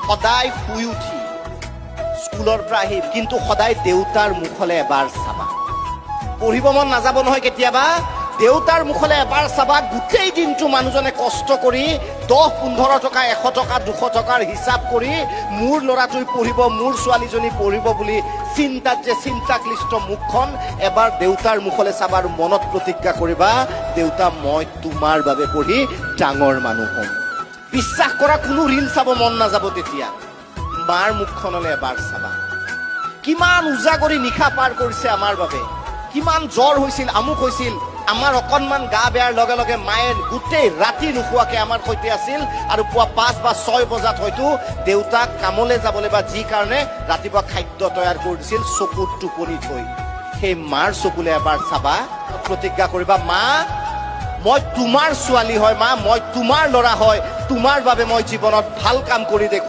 সদায় শুই উঠি স্কুলৰ পৰা আহি কিন্তু সদায় দেউতাৰ মুখলৈ এবাৰ চাবা। পঢ়িব মন নাযাব নহয় কেতিয়াবা, দেউতাৰ মুখলৈ এবাৰ চাবা। গোটেই দিনটো মানুহজনে কষ্ট কৰি 10-15 টকা 100 টকা 200 টকাৰ হিচাপ কৰি মোৰ ল'ৰাটোৱে পঢ়িব, মোৰ ছোৱালীজনী পঢ়িব বুলি চিন্তাত যে চিন্তাক্লিষ্ট মুখখন এবাৰ দেউতাৰ মুখলৈ চাবা আৰু মনত প্ৰতিজ্ঞা কৰিবা, দেউতা মই তোমাৰ বাবে পঢ়ি ডাঙৰ মানুহ হ'ম। বিশ্বাস কৰা, কোনো ৰিল চাব মন নাযাব তেতিয়া। মাৰ মুখখনলৈ এবাৰ চাবা। কিমান উজাগৰি নিশা পাৰ কৰিছে আমাৰ বাবে, কিমান জ্বৰ হৈছিল, আমুক হৈছিল। আমাৰ অকণমান গা বেয়াৰ লগে লগে মায়ে গোটেই ৰাতি নোখোৱাকে আমাৰ সৈতে আছিল আৰু পুৱা 5 বা 6 বজাত হয়তো দেউতাক কামলৈ যাবলৈ বা যি কাৰণে ৰাতিপুৱা খাদ্য তৈয়াৰ কৰি দিছিল চকুত টোপনি থৈ। সেই মাৰ চকুলে এবাৰ চাবা, প্ৰতিজ্ঞা কৰিবা, মা মই তোমাৰ ছোৱালী হয়, মা মই তোমাৰ ল'ৰা হয়, তোমাৰ বাবে মই জীৱনত ভাল কাম কৰি দেখুৱাম।